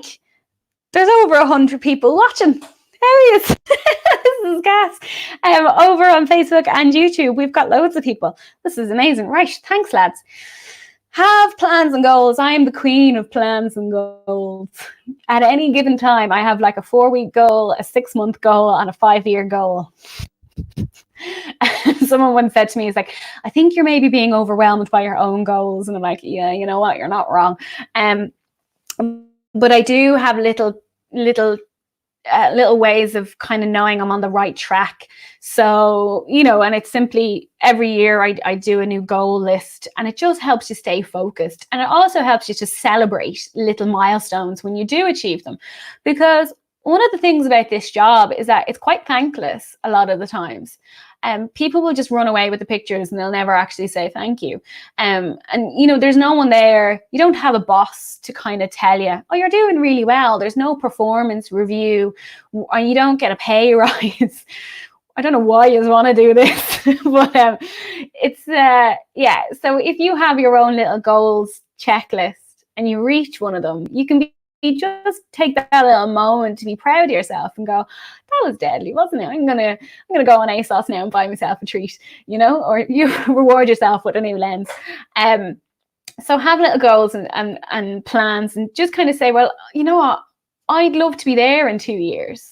there's over 100 people watching. There he is. This is gas. Over on Facebook and YouTube, we've got loads of people. This is amazing. Right. Thanks, lads. Have plans and goals. I am the queen of plans and goals. At any given time, I have a 4-week goal, a 6-month goal, and a 5-year goal. Someone once said to me, "Is I think you're maybe being overwhelmed by your own goals." And I'm like, yeah, you know what? You're not wrong. But I do have little ways of kind of knowing I'm on the right track. So, and it's simply every year I do a new goal list, and it just helps you stay focused. And it also helps you to celebrate little milestones when you do achieve them, because one of the things about this job is that it's quite thankless a lot of the times. people will just run away with the pictures and they'll never actually say thank you. And, you know, there's no one there. You don't have a boss to kind of tell you, oh, you're doing really well. There's no performance review, and you don't get a pay rise. I don't know why you want to do this, but it's, yeah. So if you have your own little goals checklist and you reach one of them, you can just take that little moment to be proud of yourself and go, that was deadly, wasn't it? I'm gonna go on ASOS now and buy myself a treat, you know, or you reward yourself with a new lens. So have little goals and plans, and just kind of say, well, you know what, I'd love to be there in 2 years.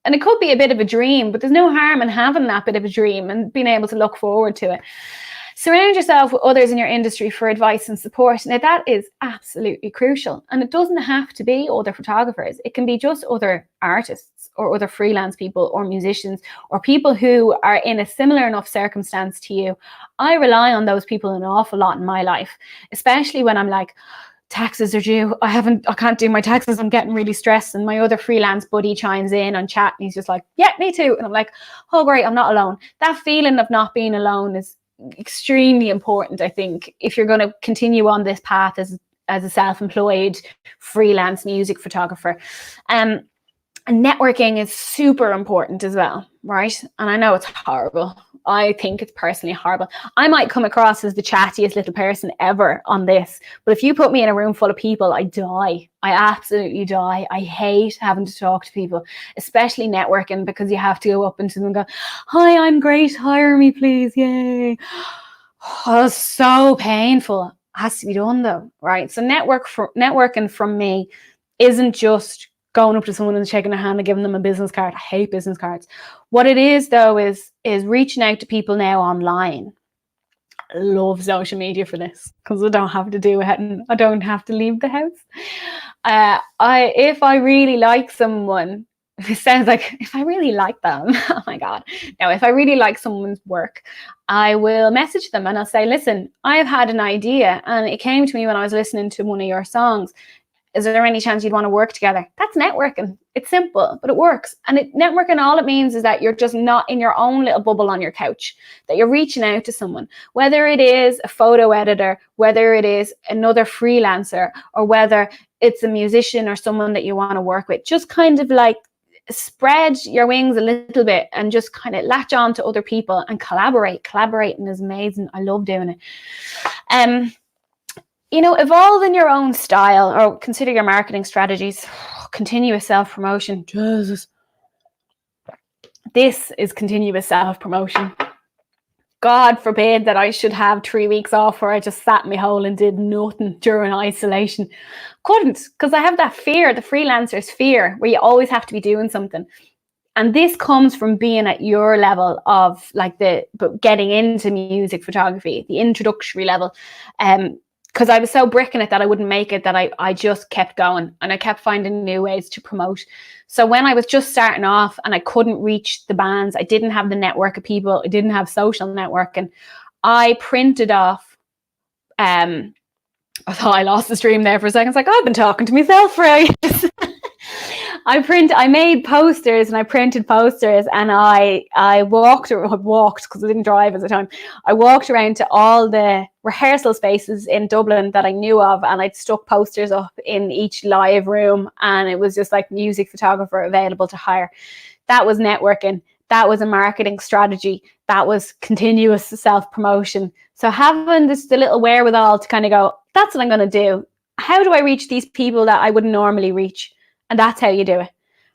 And it could be a bit of a dream, but there's no harm in having that bit of a dream and being able to look forward to it. Surround yourself with others in your industry for advice and support. Now, that is absolutely crucial. And it doesn't have to be other photographers. It can be just other artists or other freelance people or musicians or people who are in a similar enough circumstance to you. I rely on those people an awful lot in my life, especially when I'm like, taxes are due. I can't do my taxes. I'm getting really stressed. And my other freelance buddy chimes in on chat and he's just like, yeah, me too. And I'm like, oh, great, I'm not alone. That feeling of not being alone is extremely important, I think, if you're going to continue on this path as a self-employed freelance music photographer. And networking is super important as well, right? And I know it's horrible. I think it's personally horrible. I might come across as the chattiest little person ever on this, but if you put me in a room full of people, I die. I absolutely die. I hate having to talk to people, especially networking, because you have to go up into them and go, hi, I'm great, hire me please, yay. Oh, it's so painful. It has to be done though, right? So networking from me isn't just going up to someone and shaking their hand and giving them a business card. I hate business cards. What it is though is reaching out to people now online. I love social media for this because I don't have to do it and I don't have to leave the house. If I really like someone, it sounds like if I really like them, oh my God. Now, if I really like someone's work, I will message them and I'll say, listen, I've had an idea and it came to me when I was listening to one of your songs. Is there any chance you'd want to work together? That's networking. It's simple, but it works. And networking, all it means is that you're just not in your own little bubble on your couch, that you're reaching out to someone, whether it is a photo editor, whether it is another freelancer, or whether it's a musician or someone that you want to work with. Just kind of like spread your wings a little bit and just kind of latch on to other people and collaborate. Collaborating is amazing. I love doing it. You know, evolve in your own style or consider your marketing strategies. Continuous self-promotion. Jesus. This is continuous self-promotion. God forbid that I should have 3 weeks off where I just sat in my hole and did nothing during isolation. Couldn't, because I have that fear, the freelancer's fear, where you always have to be doing something. And this comes from being at your level of like but getting into music photography, the introductory level. Because I was so bricking it that I wouldn't make it, that I just kept going and I kept finding new ways to promote. So when I was just starting off and I couldn't reach the bands, I didn't have the network of people, I didn't have social networking, I printed off, I thought I lost the stream there for a second. It's like, I've been talking to myself for ages. I made posters and I printed posters and I walked because I didn't drive at the time. I walked around to all the rehearsal spaces in Dublin that I knew of and I'd stuck posters up in each live room and it was just like music photographer available to hire. That was networking. That was a marketing strategy. That was continuous self-promotion. So having the little wherewithal to kind of go, that's what I'm going to do. How do I reach these people that I wouldn't normally reach? And that's how you do it.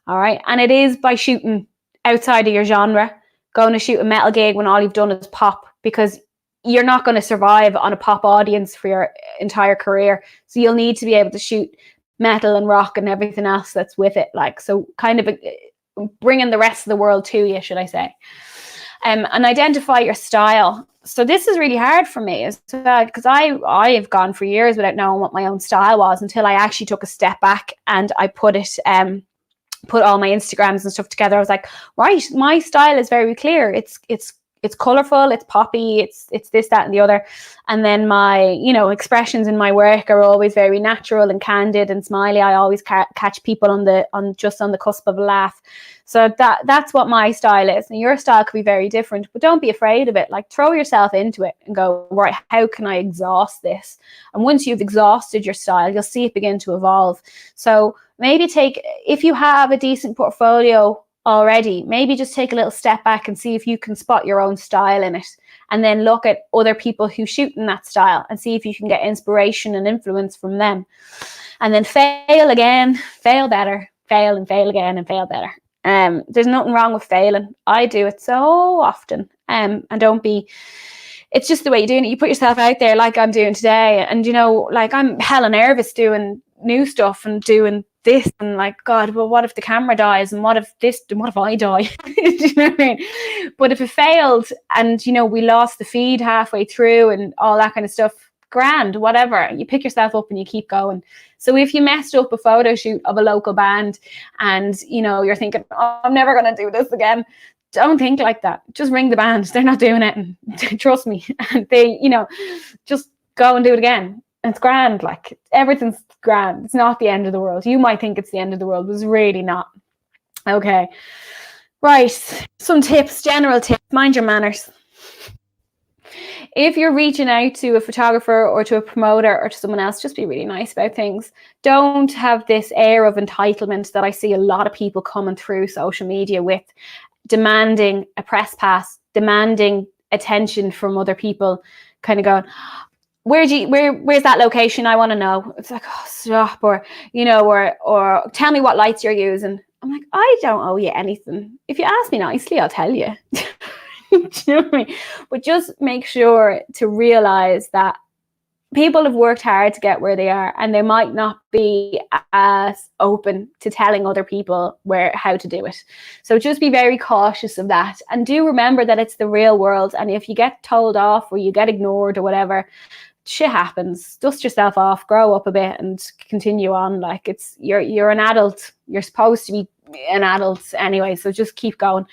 All right. And it is by shooting outside of your genre, going to shoot a metal gig when all you've done is pop, because you're not going to survive on a pop audience for your entire career. So you'll need to be able to shoot metal and rock and everything else that's with it. Like, so kind of bringing the rest of the world to you, should I say. And identify your style. So this is really hard for me because I've gone for years without knowing what my own style was until I actually took a step back and I put all my Instagrams and stuff together. I was like, right, my style is very clear. It's it's colorful, it's poppy, it's this, that, and the other. And then my, you know, expressions in my work are always very natural and candid and smiley. I always catch people on the cusp of a laugh. So that's what my style is. And your style could be very different, but don't be afraid of it. Like, throw yourself into it and go, right, how can I exhaust this? And once you've exhausted your style, you'll see it begin to evolve. So maybe if you have a decent portfolio already, maybe just take a little step back and see if you can spot your own style in it. And then look at other people who shoot in that style and see if you can get inspiration and influence from them. And then fail again, fail better, fail and fail again and fail better. There's nothing wrong with failing. I do it so often. And it's just the way you're doing it. You put yourself out there like I'm doing today. And, you know, like, I'm hella nervous doing new stuff and doing this, and like, God, well, what if the camera dies, and what if this, and what if I die? Do you know what I mean? But if it failed and, you know, we lost the feed halfway through and all that kind of stuff, grand, whatever. You pick yourself up and you keep going. So if you messed up a photo shoot of a local band and, you know, you're thinking, oh, I'm never going to do this again, don't think like that. Just ring the band. They're not doing it. And trust me. And they, you know, just go and do it again. And it's grand. Like, everything's grand. It's not the end of the world. You might think it's the end of the world, but it's really not. Okay. Right. Some tips, general tips. Mind your manners. If you're reaching out to a photographer or to a promoter or to someone else, just be really nice about things. Don't have this air of entitlement that I see a lot of people coming through social media with, demanding a press pass, demanding attention from other people, kind of going, where's that location? I want to know. It's like, oh, stop, or, you know, or tell me what lights you're using. I'm like, I don't owe you anything. If you ask me nicely, I'll tell you. Do you know what I mean? But just make sure to realize that people have worked hard to get where they are, and they might not be as open to telling other people how to do it. So just be very cautious of that, and do remember that it's the real world. And if you get told off or you get ignored or whatever, shit happens. Dust yourself off, grow up a bit, and continue on. Like, you're an adult. You're supposed to be an adult anyway. So just keep going.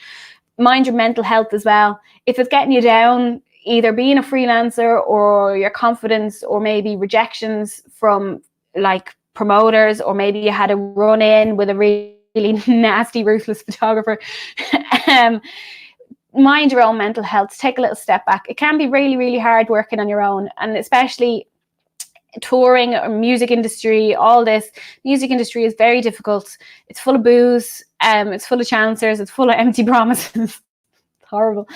Mind your mental health as well. If it's getting you down, either being a freelancer or your confidence, or maybe rejections from like promoters, or maybe you had a run in with a really nasty, ruthless photographer, mind your own mental health. Take a little step back. It can be really, really hard working on your own, and especially touring or music industry. All this music industry is very difficult. It's full of booze. It's full of chancers. It's full of empty promises. It's horrible.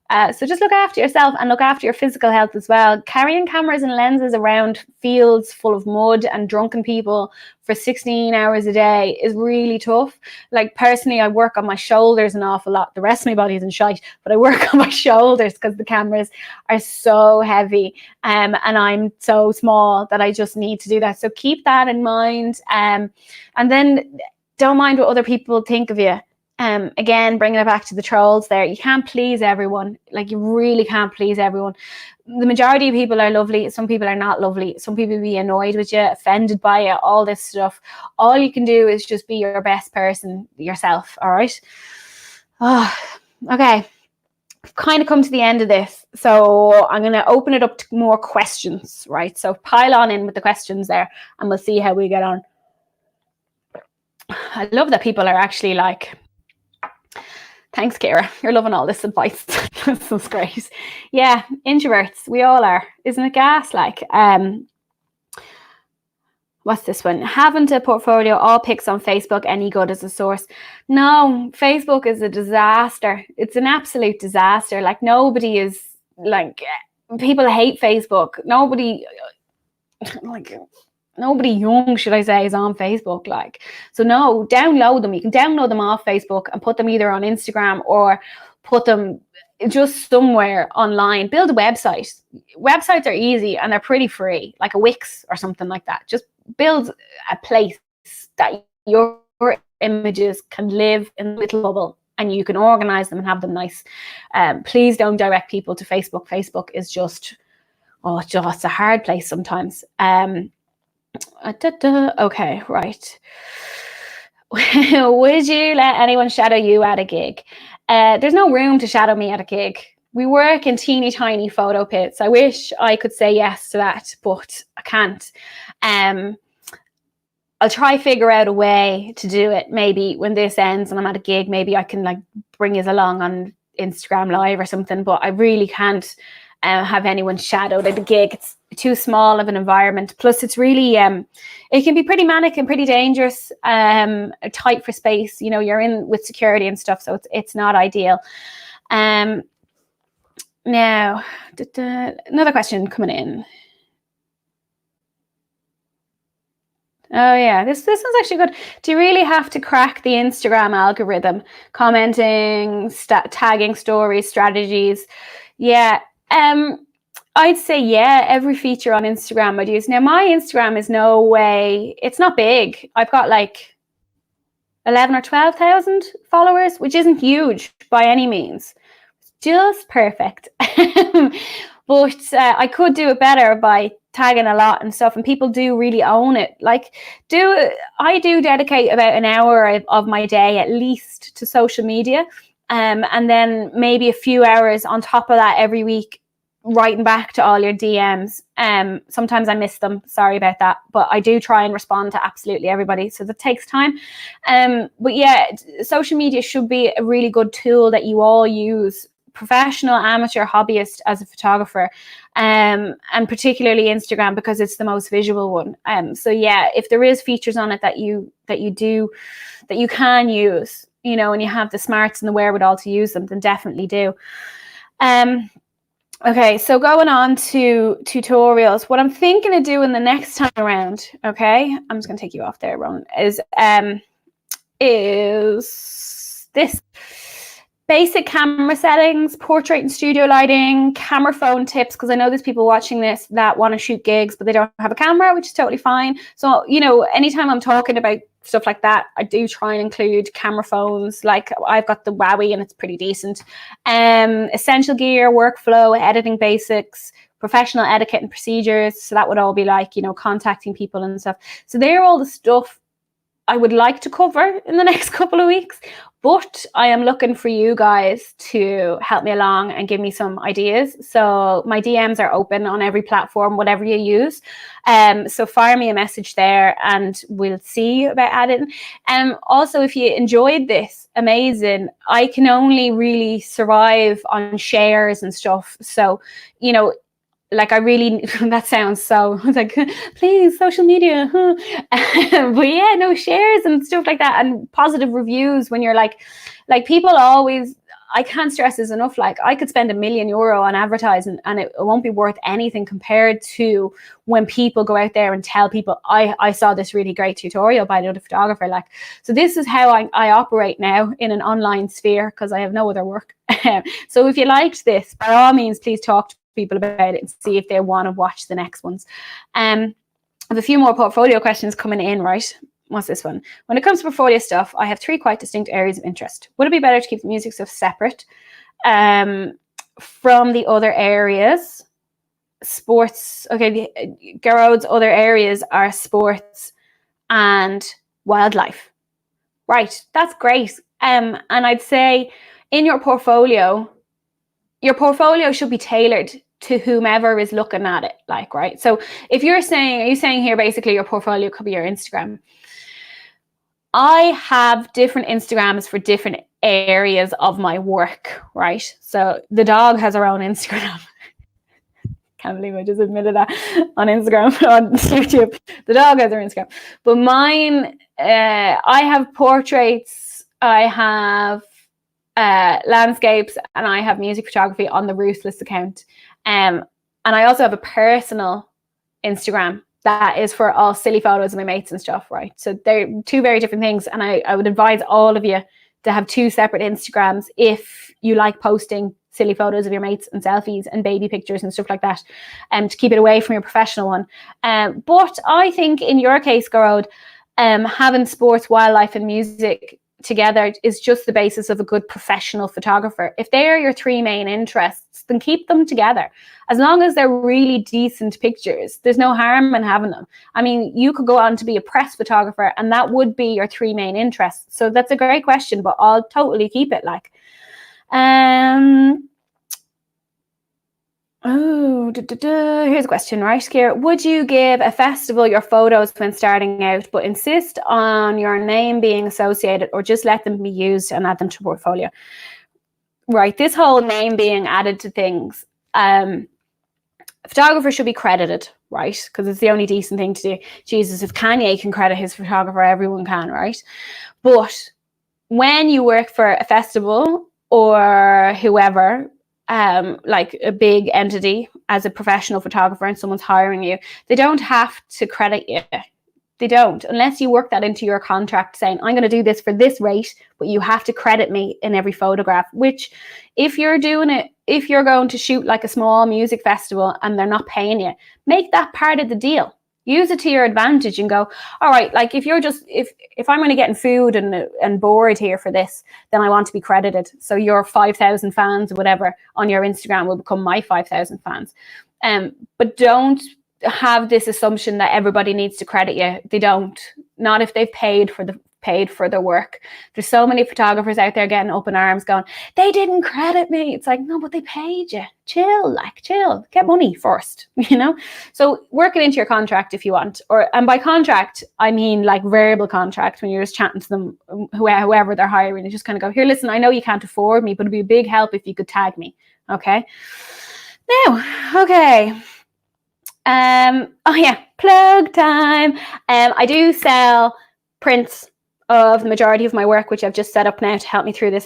So just look after yourself and look after your physical health as well. Carrying cameras and lenses around fields full of mud and drunken people for 16 hours a day is really tough. Like, personally, I work on my shoulders an awful lot. The rest of my body isn't shite, but I work on my shoulders because the cameras are so heavy, and I'm so small that I just need to do that. So keep that in mind, and then don't mind what other people think of you. Again, bringing it back to the trolls there, you can't please everyone. Like, you really can't please everyone. The majority of people are lovely. Some people are not lovely. Some people will be annoyed with you, offended by you, all this stuff. All you can do is just be your best person, yourself. All right. Oh, okay. I've kind of come to the end of this. So I'm going to open it up to more questions, right? So pile on in with the questions there, and we'll see how we get on. I love that people are actually like, thanks, Kira. You're loving all this advice. That's great. Yeah, introverts. We all are. Isn't it gas? Like, what's this one? Haven't a portfolio, all pics on Facebook, any good as a source? No, Facebook is a disaster. It's an absolute disaster. Like, nobody is, like, people hate Facebook. Nobody young, should I say, is on Facebook. Like, so no, download them. You can download them off Facebook and put them either on Instagram or put them just somewhere online. Build a website. Websites are easy and they're pretty free, like a Wix or something like that. Just build a place that your images can live in a little bubble, and you can organize them and have them nice. Please don't direct people to Facebook. Facebook is just, it's a hard place sometimes. Okay, right. Would you let anyone shadow you at a gig? There's no room to shadow me at a gig. we work in teeny tiny photo pits. I wish I could say yes to that, but I can't. I'll try figure out a way to do it. Maybe when this ends and I'm at a gig, maybe I can like bring us along on Instagram Live or something, but I really can't have anyone shadowed at a gig. It's too small of an environment. Plus it's really, it can be pretty manic and pretty dangerous, tight for space. You know, you're in with security and stuff, so it's not ideal. Now, another question coming in. Oh yeah, this one's actually good. Do you really have to crack the Instagram algorithm? Commenting, tagging stories, strategies. Yeah, I'd say yeah, every feature on Instagram I'd use. Now my Instagram is no way, it's not big. I've got like 11 or 12,000 followers, which isn't huge by any means. Just perfect. But I could do it better by tagging a lot and stuff, and people do really own it. Like, I do dedicate about an hour of my day at least to social media, and then maybe a few hours on top of that every week writing back to all your DMs. Sometimes I miss them, sorry about that, but I do try and respond to absolutely everybody, so that takes time. But yeah, social media should be a really good tool that you all use, professional, amateur, hobbyist, as a photographer, and particularly Instagram because it's the most visual one. So yeah, if there is features on it that you can use, you know, and you have the smarts and the wherewithal to use them, then definitely do. Okay, so going on to tutorials, what I'm thinking of doing the next time around, okay, I'm just gonna take you off there, Ron, is this. Basic camera settings, portrait and studio lighting, camera phone tips, because I know there's people watching this that want to shoot gigs, but they don't have a camera, which is totally fine. So, you know, anytime I'm talking about stuff like that, I do try and include camera phones. Like I've got the Wowie and it's pretty decent. Essential gear, workflow, editing basics, professional etiquette and procedures. So that would all be like, you know, contacting people and stuff. So they're all the stuff I would like to cover in the next couple of weeks, but I am looking for you guys to help me along and give me some ideas. So my DMs are open on every platform, whatever you use. So fire me a message there and we'll see about adding. Also, if you enjoyed this, amazing. I can only really survive on shares and stuff. So, you know, like I really, that sounds so like, please, social media. But yeah, no, shares and stuff like that, and positive reviews when you're like people always, I can't stress this enough. Like I could spend €1 million on advertising and it won't be worth anything compared to when people go out there and tell people, I saw this really great tutorial by another photographer. Like, so this is how I operate now in an online sphere because I have no other work. So if you liked this, by all means, please talk to people about it and see if they want to watch the next ones. I have a few more portfolio questions coming in, right? What's this one? When it comes to portfolio stuff, I have 3 quite distinct areas of interest. Would it be better to keep the music stuff separate from the other areas? Sports, okay, Gerod's other areas are sports and wildlife. Right, that's great. And I'd say in your portfolio should be tailored to whomever is looking at it, like, right? So if you're saying, are you saying here basically your portfolio could be your Instagram? I have different Instagrams for different areas of my work, right? So the dog has her own Instagram. Can't believe I just admitted that on Instagram, on YouTube. The dog has her Instagram. But mine, I have portraits, I have landscapes, and I have music photography on the Ruthless account. And I also have a personal Instagram that is for all silly photos of my mates and stuff, right? So they're 2 very different things. And I would advise all of you to have 2 separate Instagrams if you like posting silly photos of your mates and selfies and baby pictures and stuff like that, to keep it away from your professional one. But I think in your case, Gerod, having sports, wildlife and music together is just the basis of a good professional photographer. If they're your 3 main interests, then keep them together. As long as they're really decent pictures, there's no harm in having them. I mean, you could go on to be a press photographer and that would be your 3 main interests. So that's a great question, but I'll totally keep it. Like, Oh, here's a question, right, Ciara? Would you give a festival your photos when starting out, but insist on your name being associated, or just let them be used and add them to portfolio? Right, this whole name being added to things, photographer should be credited, right? Because it's the only decent thing to do. Jesus, if Kanye can credit his photographer, everyone can, right? But when you work for a festival or whoever, like a big entity as a professional photographer and someone's hiring you, they don't have to credit you. They don't, unless you work that into your contract saying, I'm going to do this for this rate, but you have to credit me in every photograph, which if you're doing it, if you're going to shoot like a small music festival and they're not paying you, make that part of the deal. Use it to your advantage and go, all right, like if you're just, if I'm going to get in food and board here for this, then I want to be credited. So your 5,000 fans or whatever on your Instagram will become my 5,000 fans. But don't have this assumption that everybody needs to credit you. They don't. Not if they've paid for the work. There's so many photographers out there getting up in arms going, they didn't credit me. It's like, no, but they paid you. Chill, get money first, you know? So work it into your contract if you want. And by contract, I mean like verbal contract, when you're just chatting to them, whoever they're hiring, and just kind of go, here, listen, I know you can't afford me, but it'd be a big help if you could tag me. Okay. Now, okay. Oh yeah, plug time. I do sell prints of the majority of my work, which I've just set up now to help me through this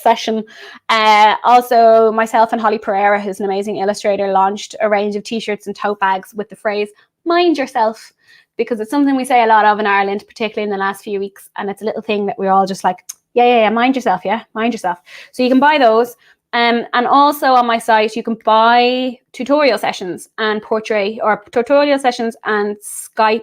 session. Also, myself and Holly Pereira, who's an amazing illustrator, launched a range of t-shirts and tote bags with the phrase, mind yourself, because it's something we say a lot of in Ireland, particularly in the last few weeks. And it's a little thing that we're all just like, yeah, mind yourself, mind yourself. So you can buy those. And also on my site, you can buy tutorial sessions and tutorial sessions and Skype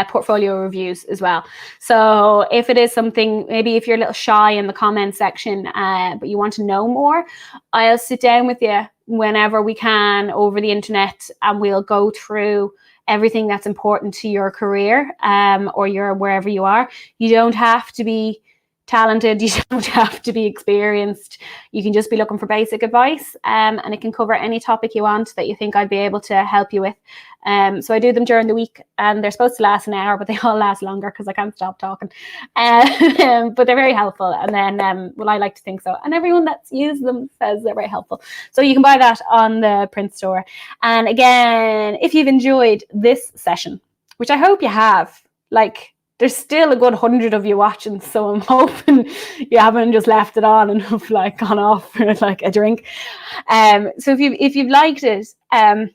portfolio reviews as well. So if it is something, maybe if you're a little shy in the comment section, but you want to know more, I'll sit down with you whenever we can over the internet, and we'll go through everything that's important to your career, or your wherever you are. You don't have to be talented, you don't have to be experienced. You can just be looking for basic advice, and it can cover any topic you want that you think I'd be able to help you with. So I do them during the week, and they're supposed to last an hour, but they all last longer because I can't stop talking. But they're very helpful, and then well, I like to think so, and everyone that's used them says they're very helpful. So you can buy that on the print store. And again, if you've enjoyed this session, which I hope you have, like, there's still a good 100 of you watching, so I'm hoping you haven't just left it on and have like gone off for like a drink. So if you've liked it, I'm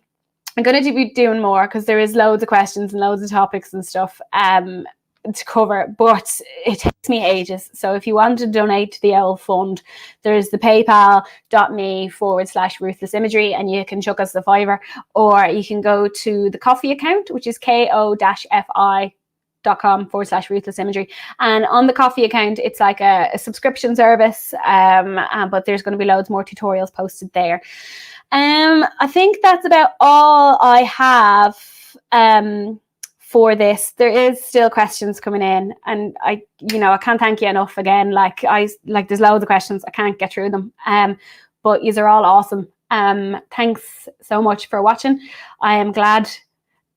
going to be doing more, because there is loads of questions and loads of topics and stuff to cover, but it takes me ages. So if you want to donate to the old fund, there's the paypal.me/Ruthless Imagery, and you can chuck us the $5, or you can go to the coffee account, which is ko-fi.com/Ruthless Imagery. And on the coffee account, it's like a subscription service, but there's going to be loads more tutorials posted there. I think that's about all I have for this. There is still questions coming in, and I can't thank you enough again. Like there's loads of questions, I can't get through them, but yous are all awesome. Thanks so much for watching. I am glad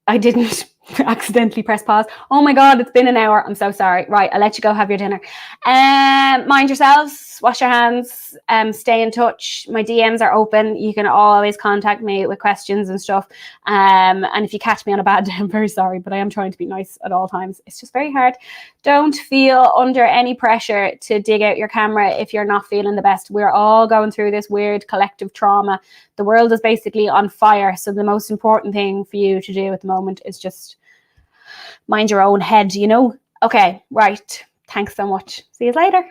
I didn't accidentally press pause. Oh my god, it's been an hour. I'm so sorry. Right, I'll let you go have your dinner. Mind yourselves, wash your hands, stay in touch. My DMs are open. You can always contact me with questions and stuff. And if you catch me on a bad day, I'm very sorry, but I am trying to be nice at all times. It's just very hard. Don't feel under any pressure to dig out your camera if you're not feeling the best. We're all going through this weird collective trauma. The world is basically on fire. So the most important thing for you to do at the moment is just mind your own head, Okay, right. Thanks so much. See you later.